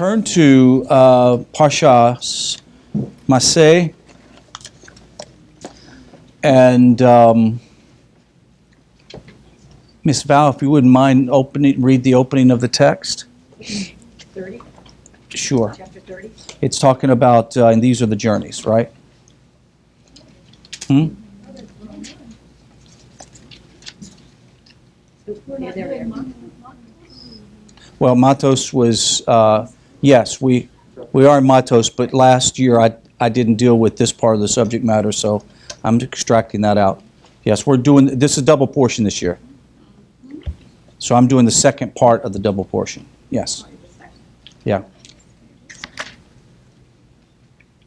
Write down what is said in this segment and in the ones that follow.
Turn to Parshas Masei, and Miss Val, if you wouldn't mind read the opening of the text. 30? Sure. Chapter 30? It's talking about, and these are the journeys, right? Yeah, there we are. Well, Matos was, yes, we are in Matos, but last year I didn't deal with this part of the subject matter, so I'm extracting that out. Yes, this is double portion this year. So I'm doing the second part of the double portion. Yes. Yeah.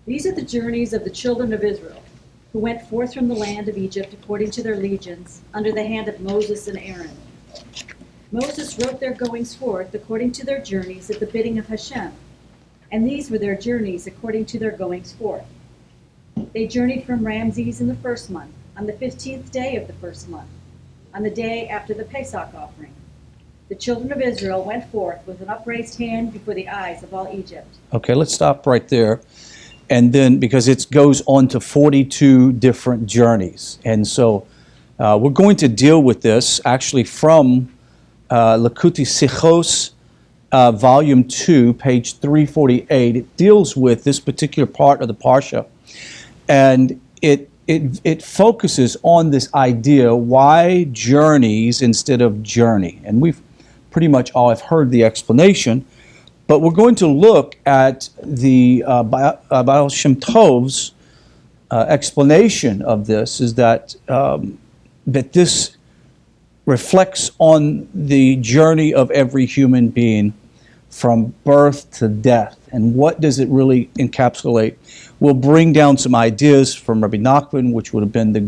These are the journeys of the children of Israel, who went forth from the land of Egypt according to their legions, under the hand of Moses and Aaron. Moses wrote their goings forth according to their journeys at the bidding of Hashem, and these were their journeys according to their goings forth. They journeyed from Ramses in the first month, on the 15th day of the first month, on the day after the Pesach offering. The children of Israel went forth with an upraised hand before the eyes of all Egypt. Okay, let's stop right there. And then, because it goes on to 42 different journeys. And so we're going to deal with this actually from Likutei Sichos, Volume 2, page 348. It deals with this particular part of the Parsha. And it focuses on this idea, why journeys instead of journey? And we've pretty much all have heard the explanation, but we're going to look at the Baal Shem Tov's explanation of this, is that that this reflects on the journey of every human being from birth to death. And what does it really encapsulate? We'll bring down some ideas from Rabbi Nachman, which would have been the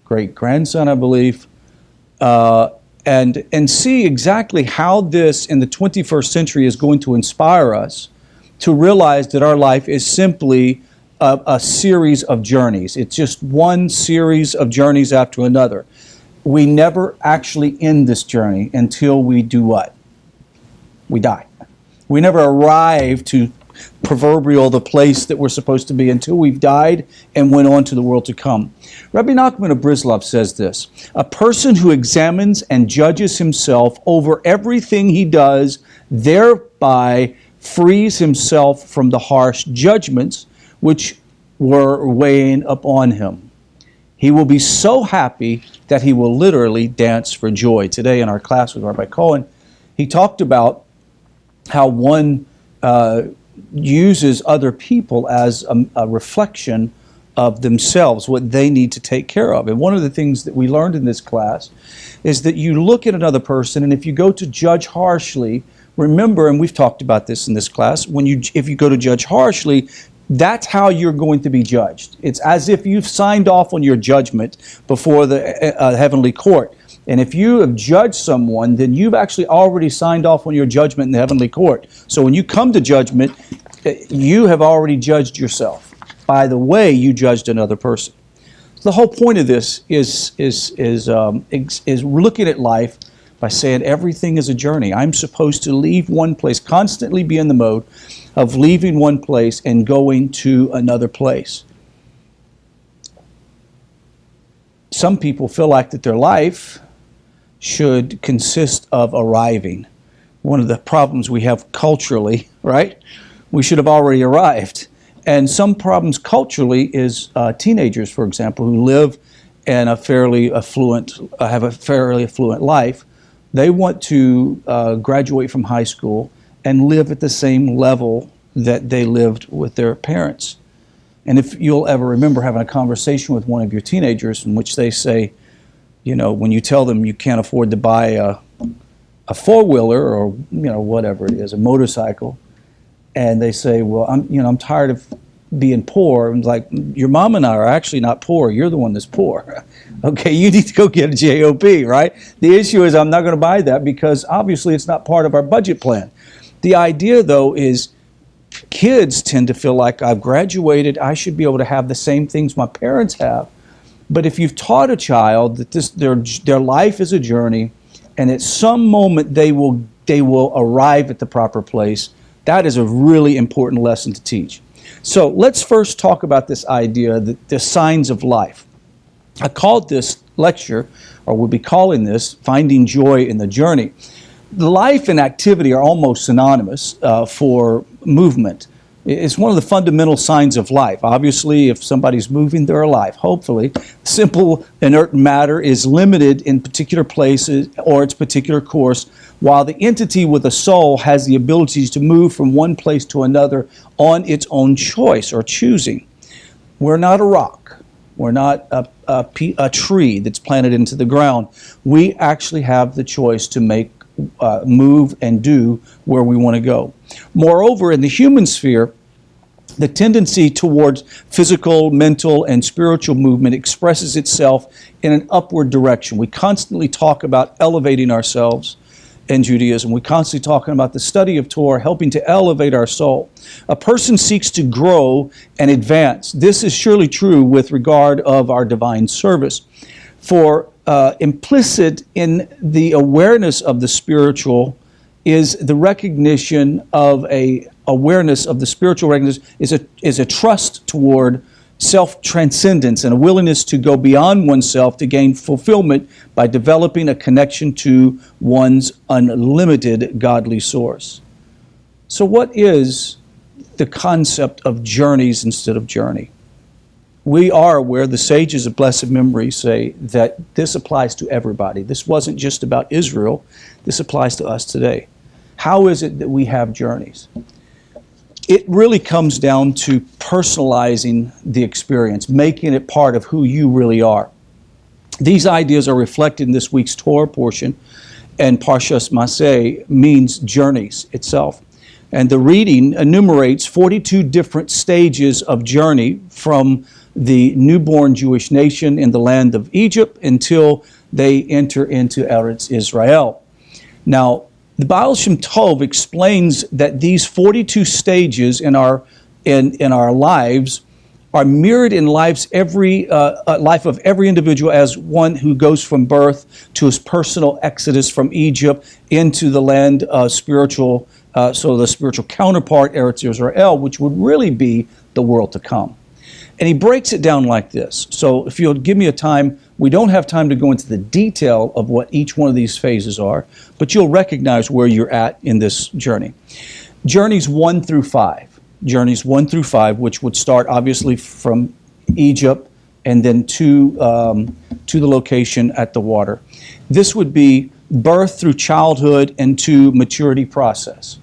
great-grandson, I believe, and see exactly how this in the 21st century is going to inspire us to realize that our life is simply a series of journeys. It's just one series of journeys after another. We never actually end this journey until we do what? We die. We never arrive to proverbial the place that we're supposed to be until we've died and went on to the world to come. Rabbi Nachman of Breslov says this: a person who examines and judges himself over everything he does, thereby frees himself from the harsh judgments which were weighing upon him. He will be so happy that he will literally dance for joy. Today in our class with Rabbi Cohen, he talked about how one uses other people as a reflection of themselves, what they need to take care of. And one of the things that we learned in this class is that you look at another person, and if you go to judge harshly, remember, and we've talked about this in this class, if you go to judge harshly, that's how you're going to be judged. It's as if you've signed off on your judgment before the heavenly court. And if you have judged someone, then you've actually already signed off on your judgment in the heavenly court. So when you come to judgment, you have already judged yourself by the way you judged another person. The whole point of this is looking at life by saying everything is a journey. I'm supposed to leave one place, constantly be in the mode of leaving one place and going to another place. Some people feel like that their life should consist of arriving. One of the problems we have culturally, right? We should have already arrived. And some problems culturally is teenagers, for example, who live in have a fairly affluent life. They want to graduate from high school and live at the same level that they lived with their parents. And if you'll ever remember having a conversation with one of your teenagers in which they say, you know, when you tell them you can't afford to buy a four-wheeler or, whatever it is, a motorcycle, and they say, well, I'm tired of being poor. And like, your mom and I are actually not poor. You're the one that's poor. Okay, you need to go get a job, right? The issue is I'm not going to buy that because obviously it's not part of our budget plan. The idea, though, is kids tend to feel like I've graduated, I should be able to have the same things my parents have. But if you've taught a child that their life is a journey, and at some moment they will arrive at the proper place, That is a really important lesson to teach. So let's first talk about this idea, the signs of life. I called this lecture, or we'll be calling this, Finding Joy in the Journey. Life and activity are almost synonymous for movement. It's one of the fundamental signs of life. Obviously, if somebody's moving, they're alive. Hopefully, simple inert matter is limited in particular places or its particular course, while the entity with a soul has the ability to move from one place to another on its own choice or choosing. We're not a rock. We're not a tree that's planted into the ground. We actually have the choice to move and do where we want to go. Moreover, in the human sphere, the tendency towards physical, mental, and spiritual movement expresses itself in an upward direction. We constantly talk about elevating ourselves in Judaism. We're constantly talking about the study of Torah, helping to elevate our soul. A person seeks to grow and advance. This is surely true with regard of our divine service. For implicit in the awareness of the spiritual is the recognition of a awareness of the spiritual recognition is a trust toward self-transcendence and a willingness to go beyond oneself to gain fulfillment by developing a connection to one's unlimited godly source. So what is the concept of journeys instead of journey? We are aware, the sages of blessed memory say that this applies to everybody. This wasn't just about Israel. This applies to us today. How is it that we have journeys? It really comes down to personalizing the experience, making it part of who you really are. These ideas are reflected in this week's Torah portion, and Parshas Masei means journeys itself. And the reading enumerates 42 different stages of journey from the newborn Jewish nation in the land of Egypt until they enter into Eretz Yisrael. Now, the Baal Shem Tov explains that these 42 stages in our lives are mirrored in life of every individual as one who goes from birth to his personal exodus from Egypt into the land spiritual, so the spiritual counterpart, Eretz Yisrael, which would really be the world to come. And he breaks it down like this. So if you'll give me a time, we don't have time to go into the detail of what each one of these phases are, but you'll recognize where you're at in this journey. Journeys 1 through 5. Journeys 1 through 5, which would start obviously from Egypt and then to the location at the water. This would be birth through childhood and to maturity process.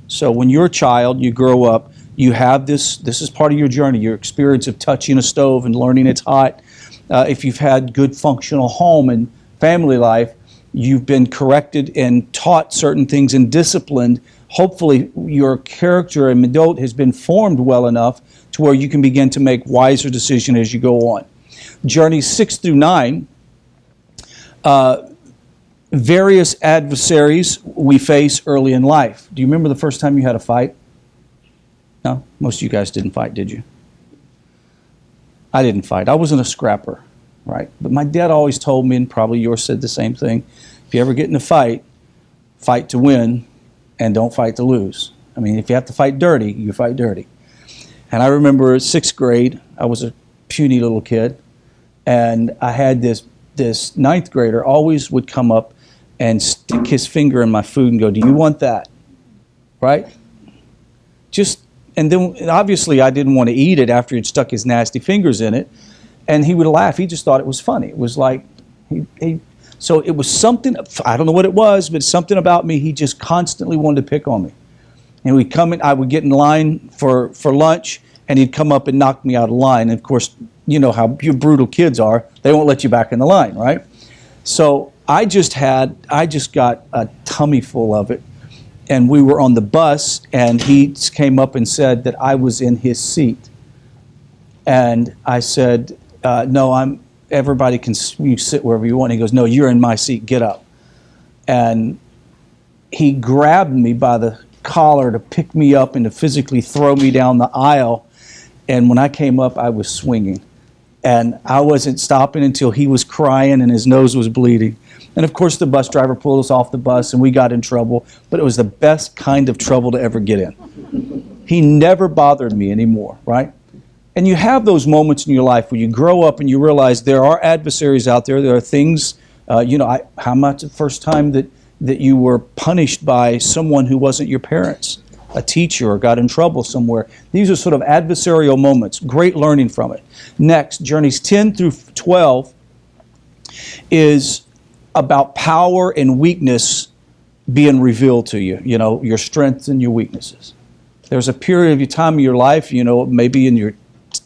So when you're a child, you grow up, you have this is part of your journey, your experience of touching a stove and learning it's hot. If you've had good functional home and family life, you've been corrected and taught certain things and disciplined. Hopefully your character and adult has been formed well enough to where you can begin to make wiser decisions as you go on. Journeys 6 through 9, various adversaries we face early in life. Do you remember the first time you had a fight? No? Most of you guys didn't fight, did you? I didn't fight. I wasn't a scrapper, right? But my dad always told me, and probably yours said the same thing, if you ever get in a fight, fight to win and don't fight to lose. I mean, if you have to fight dirty, you fight dirty. And I remember 6th grade, I was a puny little kid, and I had this 9th grader always would come up and stick his finger in my food and go, "Do you want that?" Right? And then obviously I didn't want to eat it after he'd stuck his nasty fingers in it. And he would laugh. He just thought it was funny. It was like, so it was something, I don't know what it was, but something about me, he just constantly wanted to pick on me. And we'd come in, I would get in line for lunch, and he'd come up and knock me out of line. And of course, you know how you brutal kids are. They won't let you back in the line, right? So I just got a tummy full of it. And we were on the bus, and he came up and said that I was in his seat. And I said, no, everybody can, you sit wherever you want. He goes, "No, you're in my seat, get up." And he grabbed me by the collar to pick me up and to physically throw me down the aisle. And when I came up, I was swinging. And I wasn't stopping until he was crying and his nose was bleeding. And of course, the bus driver pulled us off the bus and we got in trouble, but it was the best kind of trouble to ever get in. He never bothered me anymore, right? And you have those moments in your life where you grow up and you realize there are adversaries out there. There are things, how much the first time that you were punished by someone who wasn't your parents, a teacher, or got in trouble somewhere. These are sort of adversarial moments. Great learning from it. Next, journeys 10 through 12 is about power and weakness being revealed to you, your strengths and your weaknesses. There's a period of your time in your life, maybe in your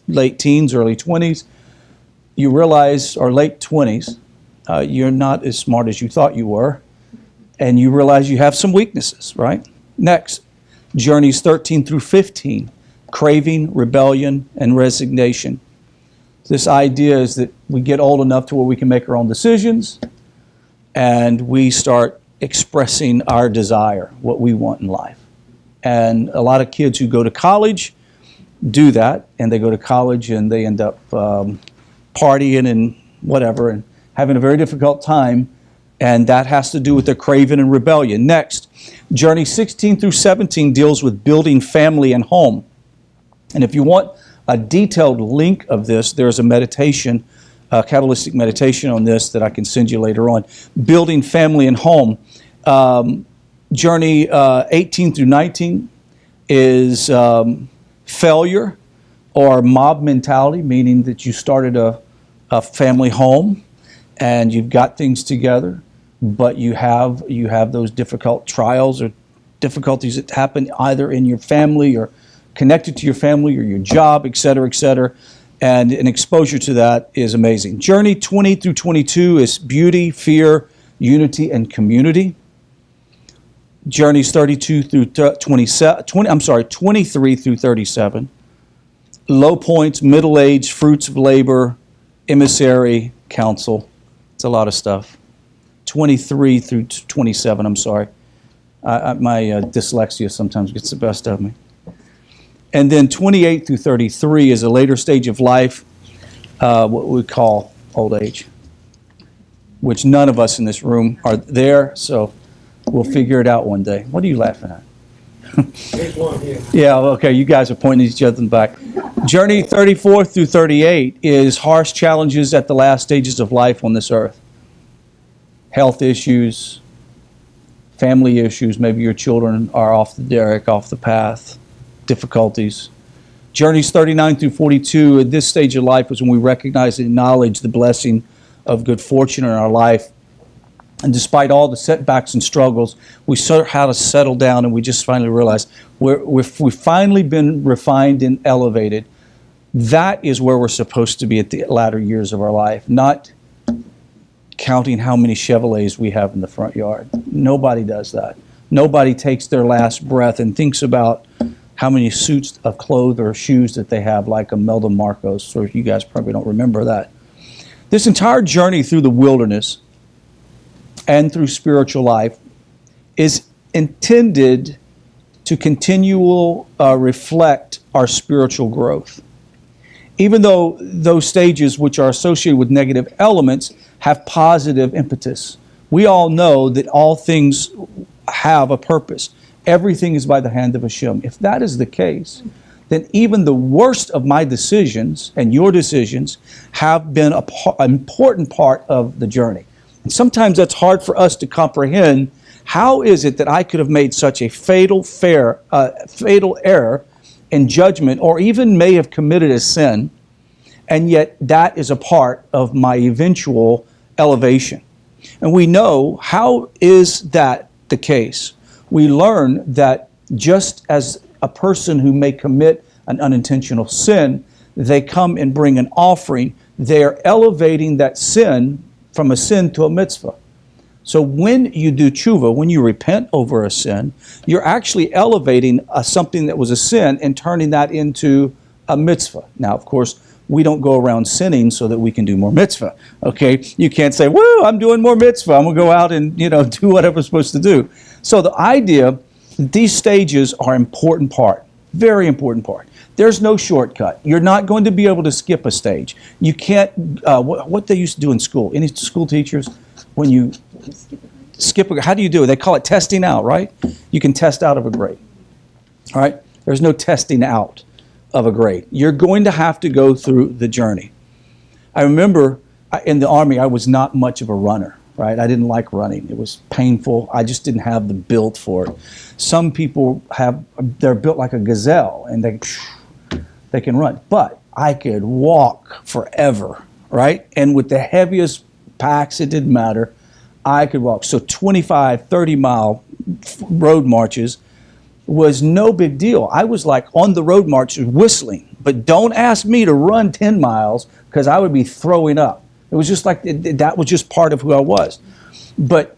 late teens, early 20s, you realize, or late 20s, you're not as smart as you thought you were, and you realize you have some weaknesses, right? Next, journeys 13 through 15, craving, rebellion, and resignation. This idea is that we get old enough to where we can make our own decisions, and we start expressing our desire, what we want in life. And a lot of kids who go to college do that, and they go to college and they end up partying and whatever and having a very difficult time, and that has to do with their craving and rebellion. Next, journey 16 through 17 deals with building family and home. And if you want a detailed link of this, there's a meditation, a Kabbalistic meditation on this that I can send you later on. Building family and home. Journey 18 through 19 is failure or mob mentality, meaning that you started a family home and you've got things together, but you have those difficult trials or difficulties that happen either in your family or connected to your family or your job, et cetera, and an exposure to that is amazing. Journey 20 through 22 is beauty, fear, unity, and community. Journeys 32 through 23 through 37. Low points, middle age, fruits of labor, emissary, counsel. It's a lot of stuff. 23 through 27, I'm sorry. My dyslexia sometimes gets the best of me. And then 28 through 33 is a later stage of life, what we call old age, which none of us in this room are there, so we'll figure it out one day. What are you laughing at? Yeah, okay, you guys are pointing at each other in the back. Journey 34 through 38 is harsh challenges at the last stages of life on this earth. Health issues, family issues, maybe your children are off the derrick, off the path, difficulties. Journeys 39 through 42, at this stage of life is when we recognize and acknowledge the blessing of good fortune in our life. And despite all the setbacks and struggles, we sort of how to settle down, and we just finally realize we've finally been refined and elevated. That is where we're supposed to be at the latter years of our life, not counting how many Chevrolets we have in the front yard. Nobody does that. Nobody takes their last breath and thinks about how many suits of clothes or shoes that they have, like Imelda Marcos. So you guys probably don't remember that. This entire journey through the wilderness and through spiritual life is intended to continual reflect our spiritual growth. Even though those stages which are associated with negative elements have positive impetus. We all know that all things have a purpose. Everything is by the hand of Hashem. If that is the case, then even the worst of my decisions and your decisions have been an important part of the journey. And sometimes that's hard for us to comprehend. How is it that I could have made such a fatal error in judgment, or even may have committed a sin, and yet that is a part of my eventual elevation? And we know, how is that the case? We learn that just as a person who may commit an unintentional sin, they come and bring an offering, they are elevating that sin from a sin to a mitzvah. So when you do tshuva, when you repent over a sin, you're actually elevating something that was a sin and turning that into a mitzvah. Now, of course, we don't go around sinning so that we can do more mitzvah. Okay, you can't say, "Woo, I'm doing more mitzvah. I'm gonna go out and do whatever I'm supposed to do." So the idea, these stages are an important part. Very important part. There's no shortcut. You're not going to be able to skip a stage. You can't, what they used to do in school, any school teachers, when you skip, how do you do it? They call it testing out, right? You can test out of a grade, all right? There's no testing out of a grade. You're going to have to go through the journey. I remember in the Army, I was not much of a runner, right? I didn't like running. It was painful. I just didn't have the build for it. Some people they're built like a gazelle and they can run. But I could walk forever, right? And with the heaviest packs, it didn't matter. I could walk. So 25, 30-mile road marches was no big deal. I was like on the road marches whistling. But don't ask me to run 10 miles because I would be throwing up. It was just like, that was just part of who I was. But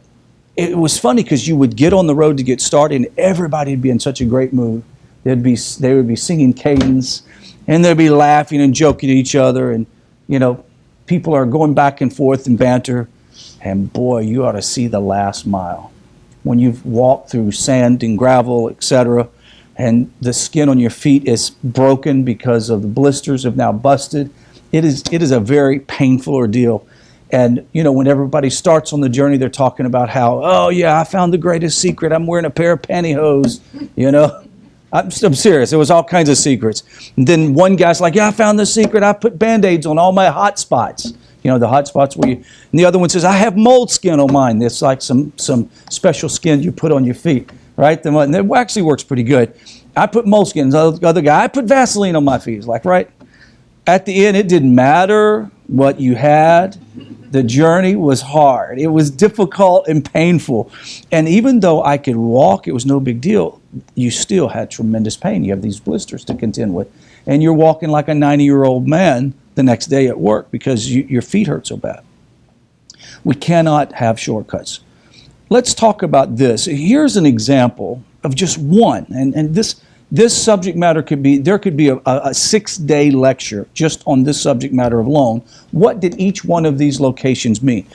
it was funny because you would get on the road to get started and everybody would be in such a great mood. They would be singing cadence and they'd be laughing and joking at each other. And, you know, people are going back and forth and banter. And boy, you ought to see the last mile. When you've walked through sand and gravel, etc., and the skin on your feet is broken because of the blisters have now busted, it is a very painful ordeal. And, you know, when everybody starts on the journey, they're talking about how, oh, yeah, I found the greatest secret. I'm wearing a pair of pantyhose, you know. I'm serious. There was all kinds of secrets. And then one guy's like, yeah, I found the secret. I put Band-Aids on all my hot spots. You know, the hot spots where you, and the other one says, I have mold skin on mine. It's like some special skin you put on your feet, right? And it actually works pretty good. I put mold skin. The other guy, I put Vaseline on my feet. It's like, right? At the end, it didn't matter what you had. The journey was hard. It was difficult and painful. And even though I could walk, it was no big deal. You still had tremendous pain. You have these blisters to contend with. And you're walking like a 90-year-old man the next day at work because your feet hurt so bad. We cannot have shortcuts. Let's talk about this. Here's an example of just one. And this subject matter could be a 6-day lecture just on this subject matter alone. What did each one of these locations mean?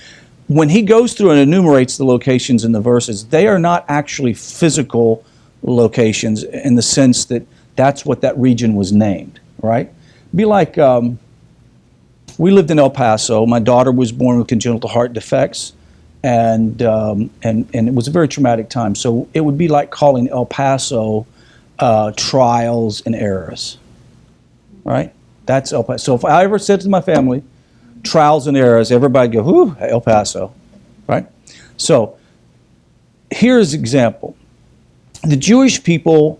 When he goes through and enumerates the locations in the verses, they are not actually physical locations in the sense that that's what that region was named, right? Be like, we lived in El Paso. My daughter was born with congenital heart defects, and it was a very traumatic time. So it would be like calling El Paso trials and errors, right? That's El Paso. So if I ever said to my family, trials and errors, everybody go, whoo, El Paso, right? So here's an example. The Jewish people,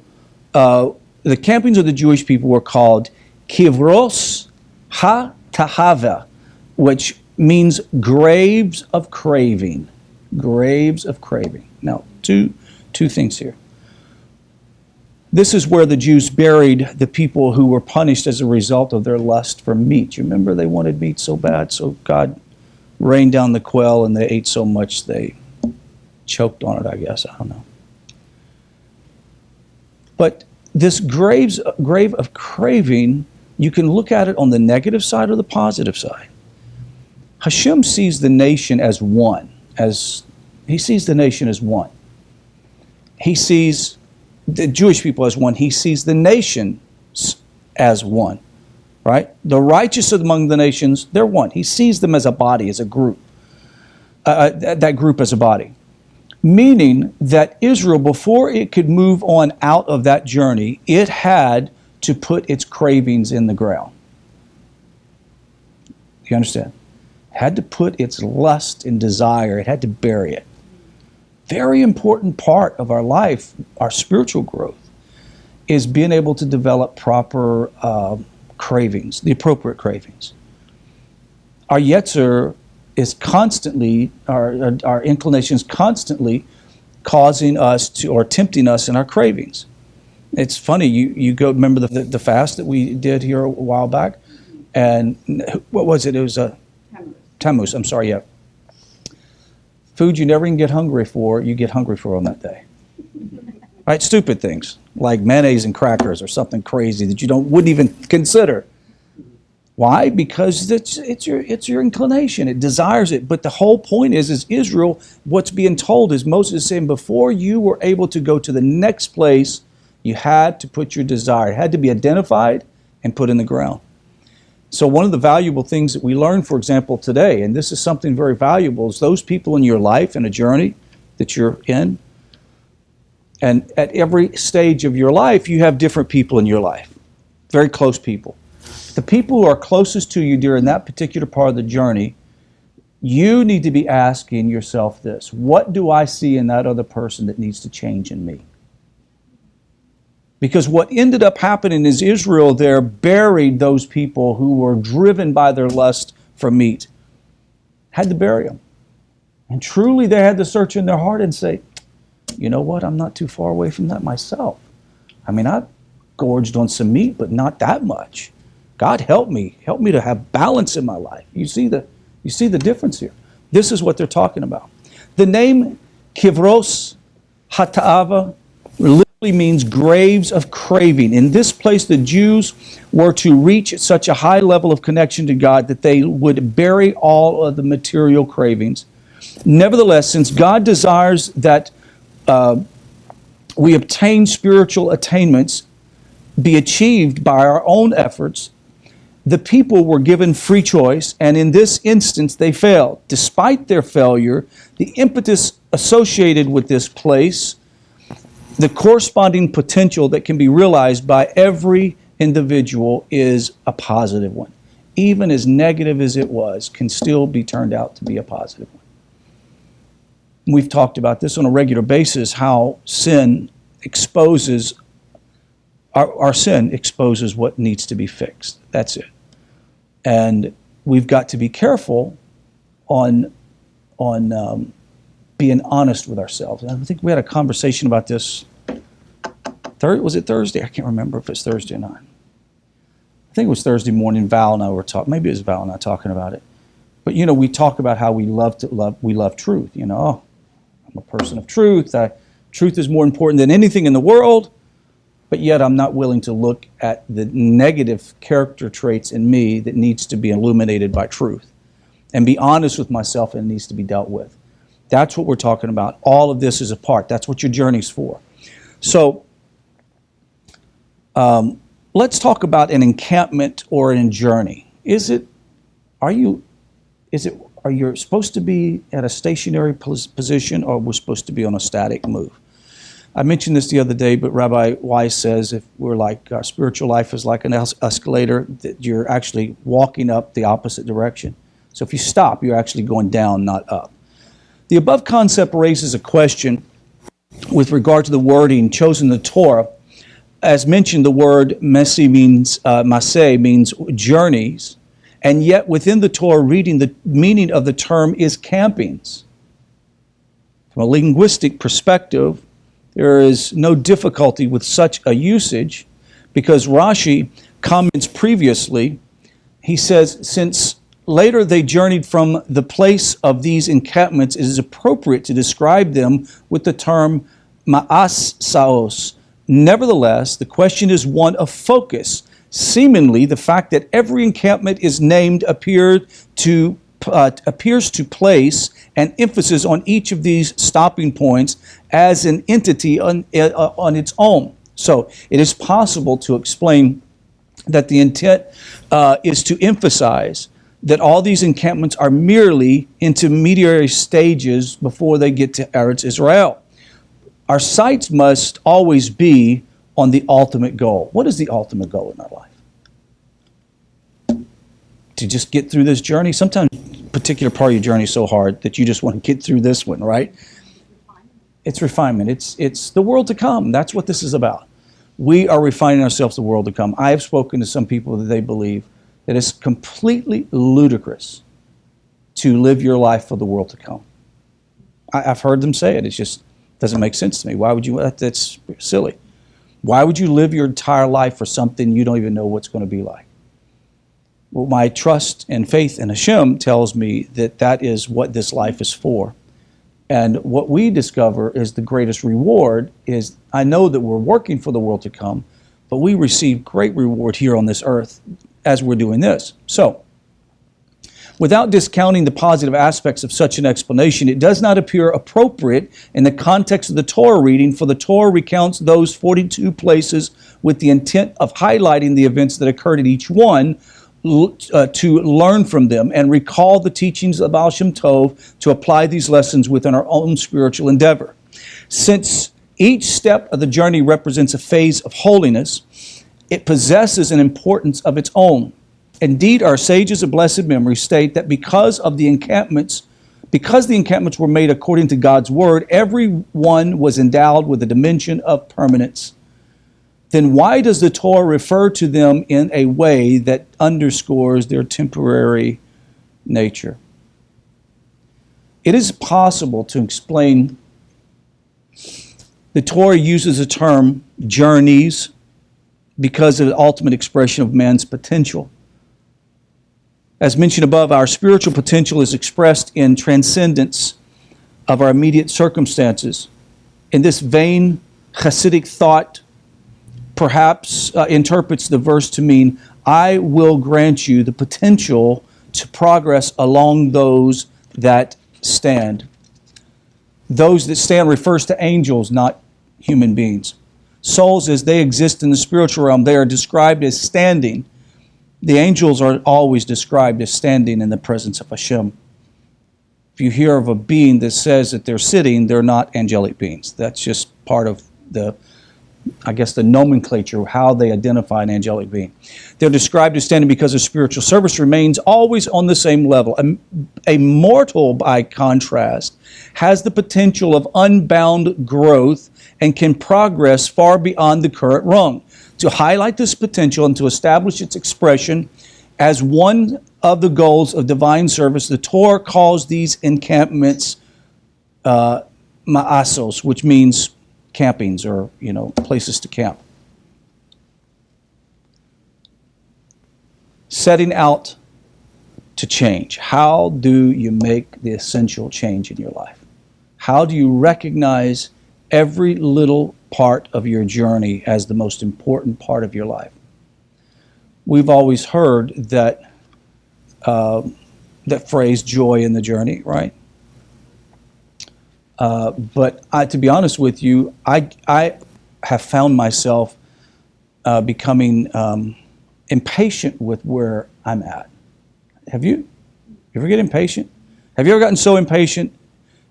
the campings of the Jewish people were called Kivros HaTahava, which means graves of craving. Graves of craving. Now, two things here. This is where the Jews buried the people who were punished as a result of their lust for meat. You remember they wanted meat so bad, so God rained down the quail and they ate so much they choked on it, I guess. I don't know. But this grave of craving, you can look at it on the negative side or the positive side. Hashem sees the nation as one. He sees the nation as one. He sees the Jewish people as one. He sees the nation as one, right? The righteous among the nations, they're one. He sees them as a body, as a group, that group as a body. Meaning that Israel, before it could move on out of that journey, it had to put its cravings in the ground. You understand? It had to put its lust and desire, it had to bury it. Very important part of our life, our spiritual growth, is being able to develop proper cravings, the appropriate cravings. Our yetzer is constantly, our inclinations constantly causing us to, or tempting us in our cravings. It's funny, you go, remember the fast that we did here a while back? And what was it? It was a Tammuz, I'm sorry, yeah. Food you never even get hungry for, you get hungry for on that day. Right? Stupid things, like mayonnaise and crackers or something crazy that you wouldn't even consider. Why? Because it's your inclination. It desires it. But the whole point is Israel, what's being told is Moses is saying, before you were able to go to the next place, You had to put your desire. It had to be identified and put in the ground. So one of the valuable things that we learn, for example, today, and this is something very valuable, is those people in your life, in a journey that you're in, and at every stage of your life, you have different people in your life, very close people. The people who are closest to you during that particular part of the journey, you need to be asking yourself this: what do I see in that other person that needs to change in me? Because what ended up happening is Israel there buried those people who were driven by their lust for meat. Had to bury them. And truly they had to search in their heart and say, you know what, I'm not too far away from that myself. I mean, I've gorged on some meat, but not that much. God help me to have balance in my life. You see the difference here. This is what they're talking about. The name Kivros Hata'ava literally means graves of craving. In this place, the Jews were to reach such a high level of connection to God that they would bury all of the material cravings. Nevertheless, since God desires that we obtain spiritual attainments, be achieved by our own efforts, the people were given free choice, and in this instance they failed. Despite their failure, the impetus associated with this place, the corresponding potential that can be realized by every individual, is a positive one. Even as negative as it was, can still be turned out to be a positive one. We've talked about this on a regular basis, how sin exposes, our sin exposes what needs to be fixed. That's it. And we've got to be careful on being honest with ourselves. And I think we had a conversation about this. Was it Thursday? I can't remember if it's Thursday or not. I think it was Thursday morning. Val and I were talking. Maybe it was Val and I talking about it. But we talk about how we love truth. Oh, I'm a person of truth. Truth is more important than anything in the world. But yet I'm not willing to look at the negative character traits in me that needs to be illuminated by truth, and be honest with myself, and it needs to be dealt with. That's what we're talking about. All of this is a part. That's what your journey's for. So let's talk about an encampment or a journey. Are you supposed to be at a stationary position, or we're supposed to be on a static move? I mentioned this the other day, but Rabbi Weiss says if we're like, our spiritual life is like an escalator, that you're actually walking up the opposite direction. So if you stop, you're actually going down, not up. The above concept raises a question with regard to the wording chosen in the Torah. As mentioned, the word Massei means journeys, and yet within the Torah reading, the meaning of the term is campings. From a linguistic perspective, there is no difficulty with such a usage, because Rashi comments previously. He says, since later they journeyed from the place of these encampments, it is appropriate to describe them with the term ma'as saos. Nevertheless, the question is one of focus. Seemingly, the fact that every encampment is named appears to place an emphasis on each of these stopping points as an entity on its own. So it is possible to explain that the intent is to emphasize that all these encampments are merely intermediary stages before they get to Eretz Yisrael. Our sights must always be on the ultimate goal. What is the ultimate goal in our life? To just get through this journey? Sometimes a particular part of your journey is so hard that you just want to get through this one, right? It's refinement. It's the world to come. That's what this is about. We are refining ourselves the world to come. I have spoken to some people that they believe that it's completely ludicrous to live your life for the world to come. I've heard them say it. It just doesn't make sense to me. Why would you? That's silly. Why would you live your entire life for something you don't even know what's going to be like? Well, my trust and faith in Hashem tells me that that is what this life is for. And what we discover is the greatest reward is, I know that we're working for the world to come, but we receive great reward here on this earth as we're doing this. So, Without discounting the positive aspects of such an explanation, it does not appear appropriate in the context of the Torah reading, for the Torah recounts those 42 places with the intent of highlighting the events that occurred at each one, to learn from them and recall the teachings of Baal Shem Tov to apply these lessons within our own spiritual endeavor. Since each step of the journey represents a phase of holiness, it possesses an importance of its own. Indeed, our sages of blessed memory state that because the encampments were made according to God's word, every one was endowed with a dimension of permanence. Then why does the Torah refer to them in a way that underscores their temporary nature? It is possible to explain. The Torah uses the term journeys because of the ultimate expression of man's potential. As mentioned above, our spiritual potential is expressed in transcendence of our immediate circumstances. In this vein, Hasidic thought perhaps interprets the verse to mean, I will grant you the potential to progress along those that stand. Those that stand refers to angels, not human beings. Souls, as they exist in the spiritual realm, they are described as standing. The angels are always described as standing in the presence of Hashem. If you hear of a being that says that they're sitting, they're not angelic beings. That's just part of the nomenclature, how they identify an angelic being. They're described as standing because their spiritual service remains always on the same level. A mortal, by contrast, has the potential of unbound growth and can progress far beyond the current rung. To highlight this potential and to establish its expression as one of the goals of divine service, the Torah calls these encampments ma'asos, which means campings or, places to camp. Setting out to change. How do you make the essential change in your life? How do you recognize every little part of your journey as the most important part of your life? We've always heard that phrase, joy in the journey, right? But to be honest with you, I have found myself becoming impatient with where I'm at. Have you? You ever get impatient? Have you ever gotten so impatient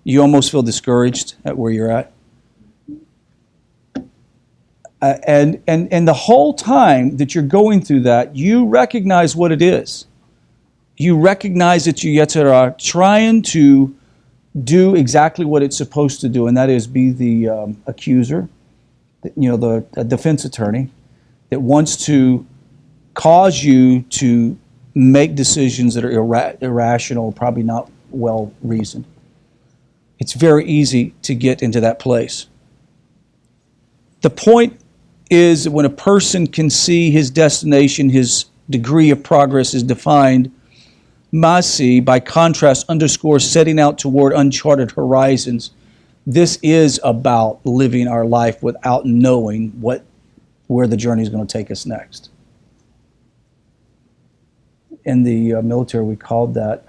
you almost feel discouraged at where you're at? And the whole time that you're going through that, you recognize what it is. You recognize that you are trying to do exactly what it's supposed to do, and that is be the accuser, the defense attorney that wants to cause you to make decisions that are irrational, probably not well reasoned. It's very easy to get into that place. The point is when a person can see his destination, his degree of progress is defined. Massei, by contrast, underscores setting out toward uncharted horizons. This is about living our life without knowing where the journey is going to take us next. In the military, we called that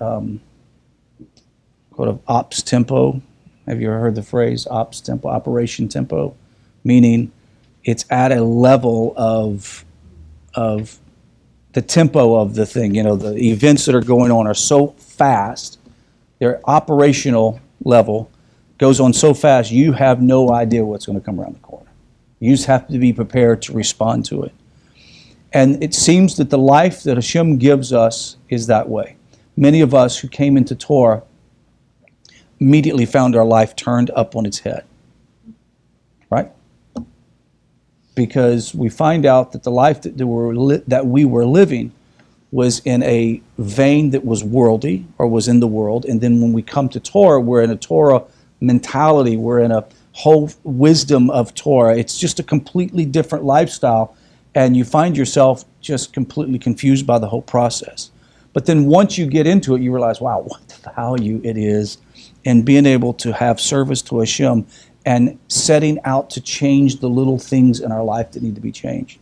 ops tempo. Have you ever heard the phrase ops tempo, operation tempo? Meaning it's at a level of the tempo of the thing. The events that are going on are so fast. Their operational level goes on so fast, you have no idea what's going to come around the corner. You just have to be prepared to respond to it. And it seems that the life that Hashem gives us is that way. Many of us who came into Torah immediately found our life turned up on its head. Right? Because we find out that the life that we were living was in a vein that was worldly or was in the world. And then when we come to Torah, we're in a Torah mentality. We're in a whole wisdom of Torah. It's just a completely different lifestyle. And you find yourself just completely confused by the whole process. But then once you get into it, you realize, wow, what the value it is in being able to have service to Hashem and setting out to change the little things in our life that need to be changed.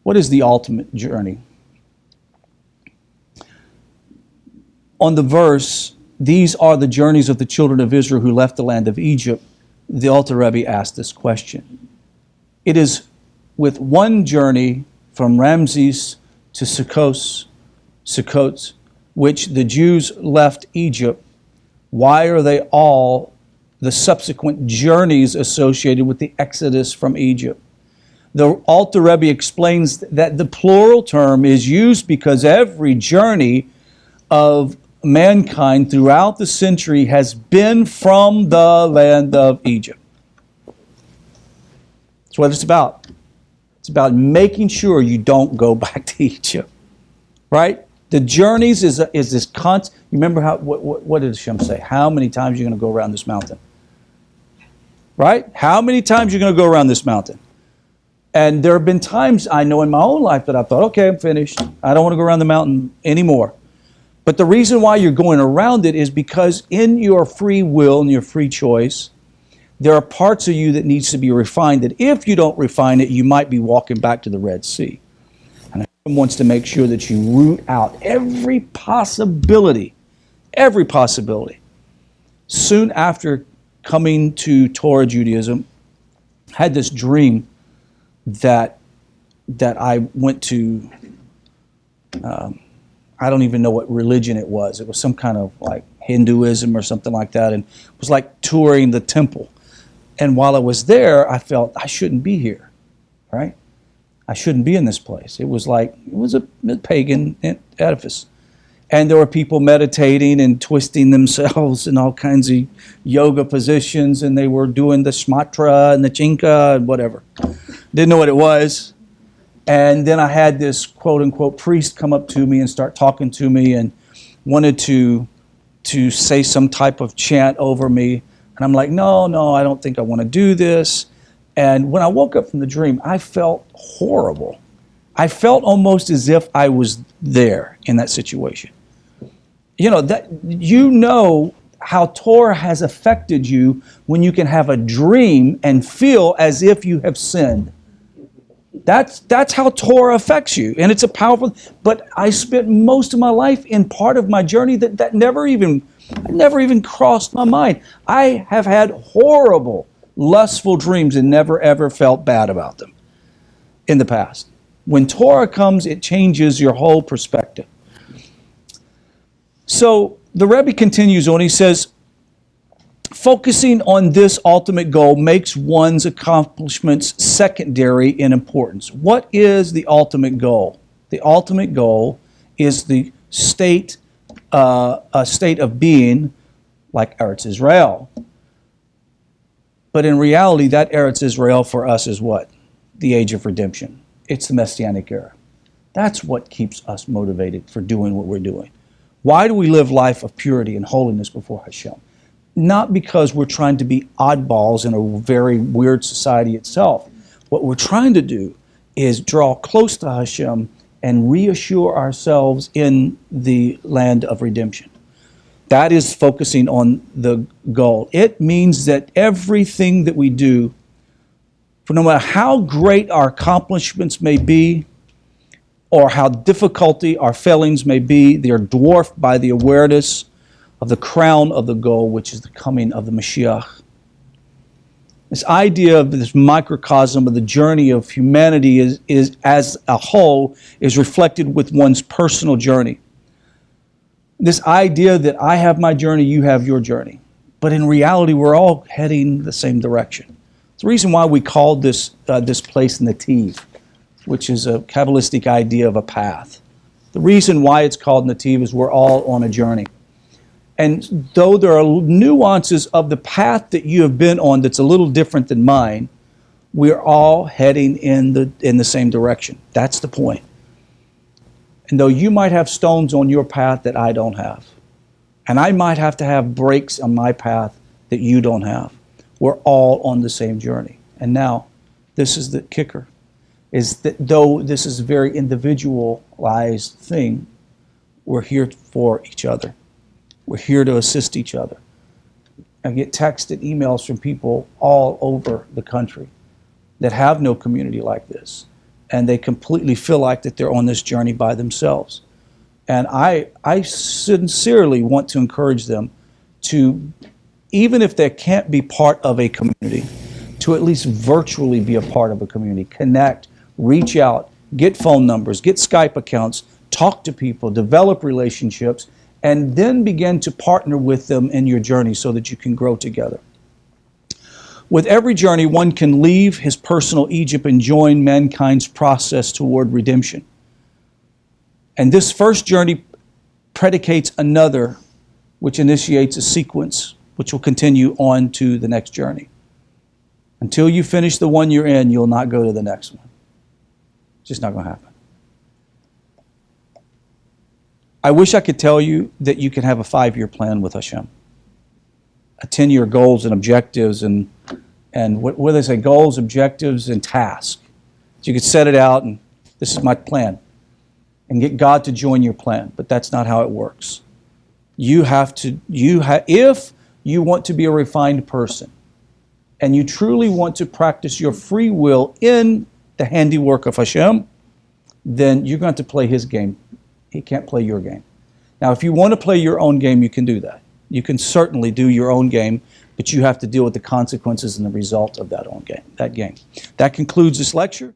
What is the ultimate journey? on the verse, these are the journeys of the children of Israel who left the land of Egypt, the Alter Rebbe asked this question. It is with one journey from Ramses to Sukkot, which the Jews left Egypt. Why are they all the subsequent journeys associated with the exodus from Egypt? The Alter Rebbe explains that the plural term is used because every journey of mankind throughout the century has been from the land of Egypt. That's what it's about. It's about making sure you don't go back to Egypt, right? The journeys is this constant. You remember what did Hashem say? How many times are you going to go around this mountain? Right? How many times are you going to go around this mountain? And there have been times I know in my own life that I thought, okay, I'm finished. I don't want to go around the mountain anymore. But the reason why you're going around it is because in your free will and your free choice, there are parts of you that needs to be refined, that if you don't refine it, you might be walking back to the Red Sea. And Hashem wants to make sure that you root out every possibility. Soon after coming to Torah Judaism, I had this dream that I went to, I don't even know what religion it was. It was some kind of like Hinduism or something like that, and it was like touring the temple. And while I was there, I felt I shouldn't be here, right? I shouldn't be in this place. It was a pagan edifice. And there were people meditating and twisting themselves in all kinds of yoga positions, and they were doing the shmatra and the chinka and whatever. Didn't know what it was. And then I had this quote-unquote priest come up to me and start talking to me and wanted to say some type of chant over me. And I'm like, no, I don't think I want to do this. And when I woke up from the dream, I felt horrible. I felt almost as if I was there in that situation. You know how Torah has affected you when you can have a dream and feel as if you have sinned. That's how Torah affects you, and it's a powerful. But I spent most of my life in part of my journey that never even crossed my mind. I have had horrible, lustful dreams and never ever felt bad about them in the past. When Torah comes, it changes your whole perspective. So the Rebbe continues on. He says, focusing on this ultimate goal makes one's accomplishments secondary in importance. What is the ultimate goal? The ultimate goal is the state, a state of being like Eretz Yisrael. But in reality, that Eretz Yisrael for us is what? The age of redemption. It's the Messianic era. That's what keeps us motivated for doing what we're doing. Why do we live life of purity and holiness before Hashem? Not because we're trying to be oddballs in a very weird society itself. What we're trying to do is draw close to Hashem and reassure ourselves in the land of redemption. That is focusing on the goal. It means that everything that we do, for no matter how great our accomplishments may be, or how difficulty our failings may be, they are dwarfed by the awareness of the crown of the goal, which is the coming of the Mashiach. This idea of this microcosm of the journey of humanity is as a whole is reflected with one's personal journey. This idea that I have my journey, you have your journey. But in reality, we're all heading the same direction. It's the reason why we called this place NETIV, which is a Kabbalistic idea of a path. The reason why it's called NETIV is we're all on a journey. And though there are nuances of the path that you have been on that's a little different than mine, we're all heading in the same direction. That's the point. And though you might have stones on your path that I don't have, and I might have to have breaks on my path that you don't have, we're all on the same journey. And now, this is the kicker, is that though this is a very individualized thing, we're here for each other. We're here to assist each other. I get texts and emails from people all over the country that have no community like this, and they completely feel like that they're on this journey by themselves. And I sincerely want to encourage them to, even if they can't be part of a community, to at least virtually be a part of a community. Connect, reach out, get phone numbers, get Skype accounts, talk to people, develop relationships, and then begin to partner with them in your journey so that you can grow together. With every journey, one can leave his personal Egypt and join mankind's process toward redemption. And this first journey predicates another, which initiates a sequence, which will continue on to the next journey. Until you finish the one you're in, you'll not go to the next one. It's just not going to happen. I wish I could tell you that you can have a 5-year plan with Hashem. A 10-year goals and objectives and what do they say? Goals, objectives, and tasks. So you could set it out and this is my plan. And get God to join your plan. But that's not how it works. If you want to be a refined person and you truly want to practice your free will in the handiwork of Hashem, then you're going to play his game. He can't play your game. Now, if you want to play your own game, you can do that. You can certainly do your own game, but you have to deal with the consequences and the result of that game. That concludes this lecture.